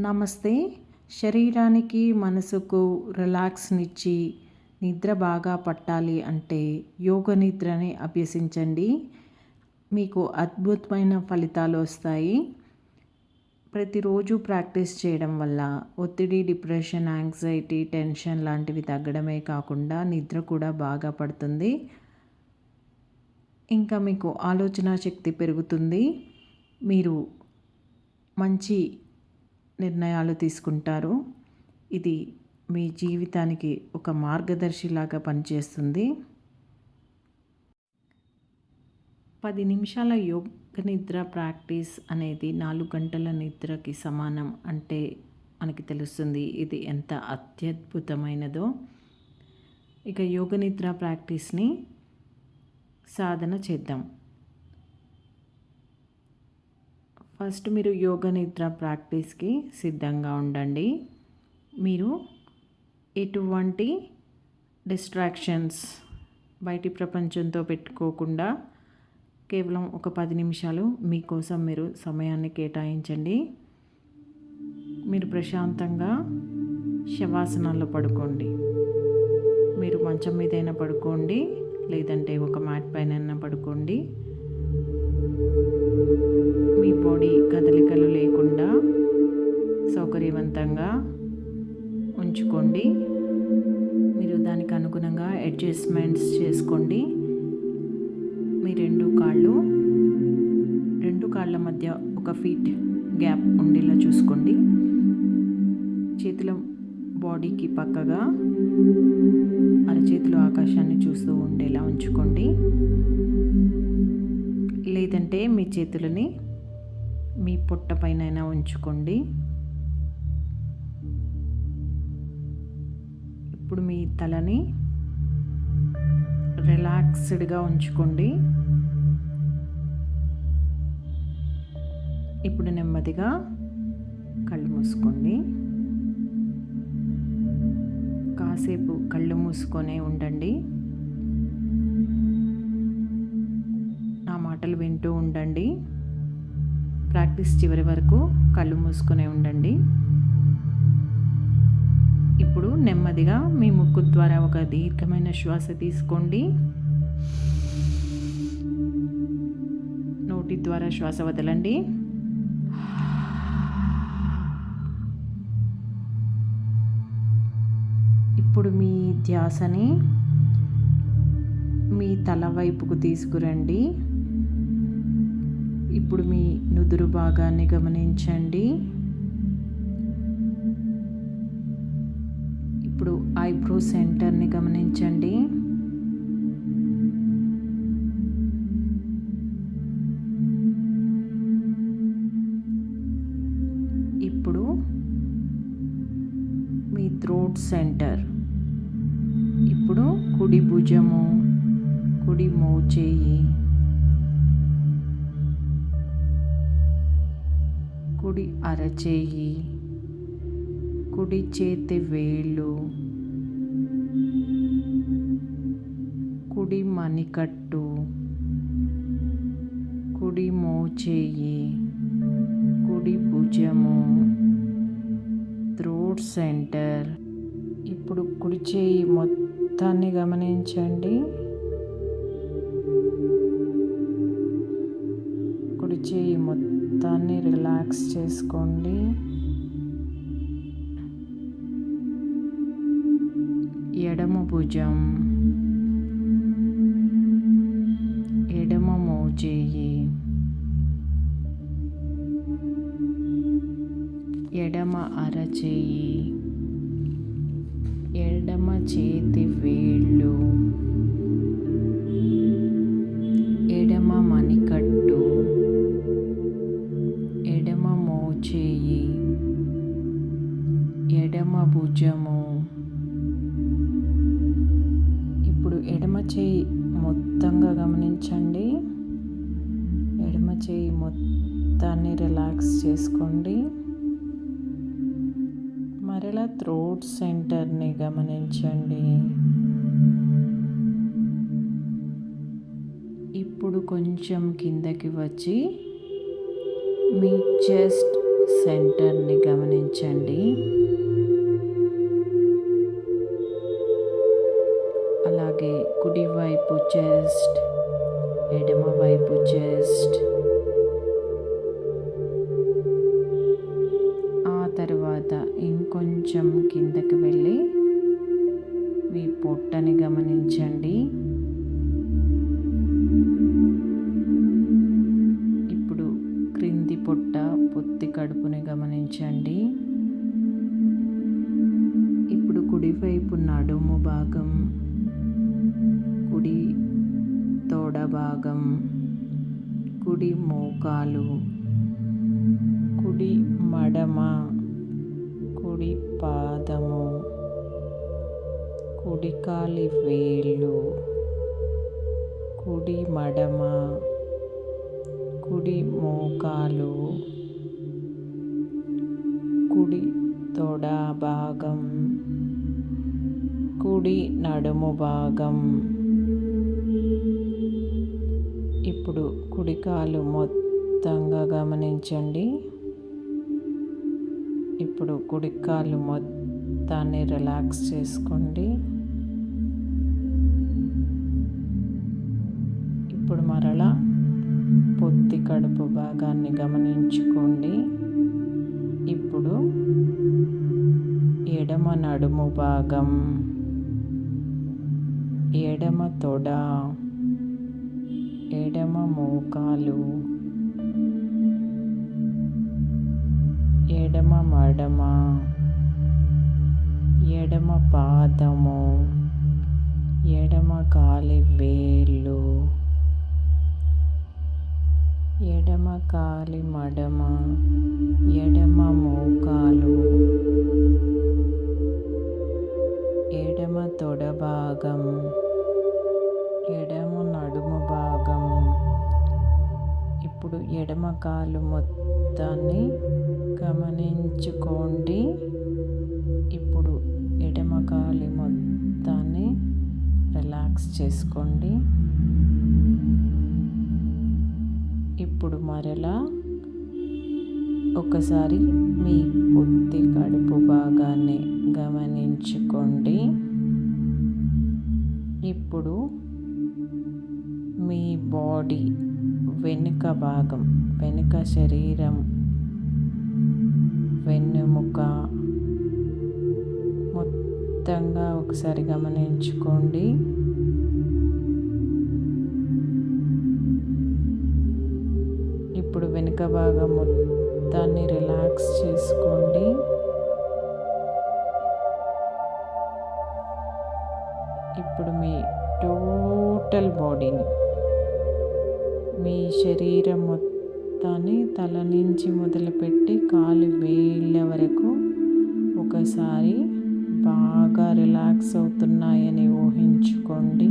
నమస్తే. శరీరానికి, మనసుకు రిలాక్స్‌నిచ్చి నిద్ర బాగా పట్టాలి అంటే యోగ నిద్రని అభ్యసించండి. మీకు అద్భుతమైన ఫలితాలు వస్తాయి. ప్రతిరోజు ప్రాక్టీస్ చేయడం వల్ల ఒత్తిడి, డిప్రెషన్, యాంగ్జైటీ, టెన్షన్ లాంటివి తగ్గడమే కాకుండా నిద్ర కూడా బాగా పడుతుంది. ఇంకా మీకు ఆలోచన శక్తి పెరుగుతుంది. మీరు మంచి నిర్ణయాలు తీసుకుంటారు. ఇది మీ జీవితానికి ఒక మార్గదర్శిలాగా పనిచేస్తుంది. 10 నిమిషాల యోగ నిద్ర ప్రాక్టీస్ అనేది 4 గంటల నిద్రకి సమానం అంటే మనకి తెలుస్తుంది ఇది ఎంత అత్యద్భుతమైనదో. ఇక యోగ నిద్ర ప్రాక్టీస్ని సాధన చేద్దాం. ఫస్ట్ మీరు యోగ నిద్ర ప్రాక్టీస్కి సిద్ధంగా ఉండండి. మీరు ఎటువంటి డిస్ట్రాక్షన్స్ బయటి ప్రపంచంతో పెట్టుకోకుండా కేవలం ఒక 10 నిమిషాలు మీకోసం మీరు సమయాన్ని కేటాయించండి. మీరు ప్రశాంతంగా శవాసనాల్లో పడుకోండి. మీరు మంచం మీదైనా పడుకోండి, లేదంటే ఒక మ్యాట్ పైన పడుకోండి. మీ బాడీ కదలికలు లేకుండా సౌకర్యవంతంగా ఉంచుకోండి. మీరు దానికి అనుగుణంగా అడ్జస్ట్మెంట్స్ చేసుకోండి. మీ రెండు కాళ్ళ మధ్య 1 ఫీట్ గ్యాప్ ఉండేలా చూసుకోండి. చేతుల బాడీకి పక్కగా అరచేతులు ఆకాశాన్ని చూస్తూ ఉండేలా ఉంచుకోండి. లేదంటే మీ చేతులని మీ పొట్ట పైన ఉంచుకోండి. ఇప్పుడు మీ తలని రిలాక్స్డ్గా ఉంచుకోండి. ఇప్పుడు నెమ్మదిగా కళ్ళు మూసుకోండి. కాసేపు కళ్ళు మూసుకొనే ఉండండి. నా మాటలు వింటూ ఉండండి. ప్రాక్టీస్ చివరి వరకు కళ్ళు మూసుకొనే ఉండండి. ఇప్పుడు నెమ్మదిగా మీ ముక్కు ద్వారా ఒక దీర్ఘమైన శ్వాస తీసుకోండి. నోటి ద్వారా శ్వాస వదలండి. ఇప్పుడు మీ ధ్యాసని మీ తల వైపుకు తీసుకురండి. ఇప్పుడు మీ నుదురు భాగాన్ని గమనించండి. ఇప్పుడు ఐబ్రో సెంటర్ని గమనించండి. ఇప్పుడు మీ థ్రోట్ సెంటర్. ఇప్పుడు కుడి భుజము, కుడి మోచేయి, కుడి అరచేయి, కుడి చేతి వేళ్ళు, కుడి మణికట్టు, కుడి మోచేయి, కుడి భుజము, థ్రోట్ సెంటర్. ఇప్పుడు కుడి చేయి మొత్తాన్ని గమనించండి. కుడి చేయి మొత్తాన్ని రిలాక్స్ చేసుకోండి. ఎడమ భుజం, ఎడమ మోచేయి, ఎడమ అరచేయి, ఎడమ చేతి వేళ్ళు, ఎడమ మణికట్టు, ఎడమ మోచేయి, ఎడమ భుజము. ఇప్పుడు ఎడమ చేయి మొత్తంగా గమనించండి. ఎడమ చేయి మొత్తాన్ని రిలాక్స్ చేసుకోండి. మరలా థ్రోట్ సెంటర్ని గమనించండి. ఇప్పుడు కొంచెం కిందకి వచ్చి మీ చెస్ట్ సెంటర్ని గమనించండి. అలాగే కుడివైపు చెస్ట్, ఎడమవైపు చెస్ట్, ఆ తర్వాత ఇంకొంచెం కిందకి వెళ్ళి మీ పొట్టని గమనించండి. ఇప్పుడు క్రింది పొట్ట, పొత్తి కడుపుని గమనించండి. ఇప్పుడు కుడివైపు నడుము భాగం, కుడి తొడ భాగం, కుడి మోకాలు, కుడి మడమ, కుడి పాదము, కుడి కాలి వేళ్ళు, కుడి మడమ, కుడి మోకాలు, కుడి తొడ భాగం, కుడి నడుము భాగం. ఇప్పుడు కుడి కాలు మొత్తంగా గమనించండి. ఇప్పుడు కుడి కాలు మొత్తాన్ని రిలాక్స్ చేసుకోండి. ఇప్పుడు మరలా పొత్తి కడుపు భాగాన్ని గమనించుకోండి. ఇప్పుడు ఎడమ నడుము భాగం, ఎడమ తొడ, ఎడమ మోకాలు, ఎడమ మడమ, ఎడమ పాదము, ఎడమ కాలి వేళ్ళు, ఎడమ కాలి మడమ, ఎడమ మోకాలు, ఎడమ తొడ భాగం, ఎడమ నడుము భాగం. ఇప్పుడు ఎడమ కాలు మొత్తాన్ని గమనించుకోండి. ఇప్పుడు ఎడమ కాలి మొత్తాన్ని రిలాక్స్ చేసుకోండి. ఇప్పుడు మరలా ఒకసారి మీ పొత్తి కడుపు భాగాన్ని గమనించుకోండి. ఇప్పుడు మీ బాడీ వెనుక భాగం, వెనుక శరీరం, వెన్నుముక మొత్తంగా ఒకసారి గమనించుకోండి. ఇప్పుడు వెనుక భాగం మొత్తాన్ని రిలాక్స్ చేసుకోండి. ఇప్పుడు మీ టోటల్ బాడీని, మీ శరీరం మొత్తాన్ని తల నుంచి మొదలుపెట్టి కాలు వేళ్ళ వరకు ఒకసారి బాగా రిలాక్స్ అవుతున్నాయని ఊహించుకోండి.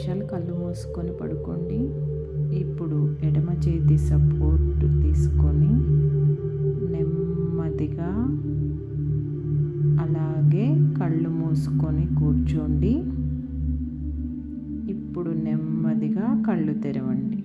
నిమిషాలు కళ్ళు మూసుకొని పడుకోండి. ఇప్పుడు ఎడమ చేతి సపోర్ట్ తీసుకొని నెమ్మదిగా అలాగే కళ్ళు మూసుకొని కూర్చోండి. ఇప్పుడు నెమ్మదిగా కళ్ళు తెరవండి.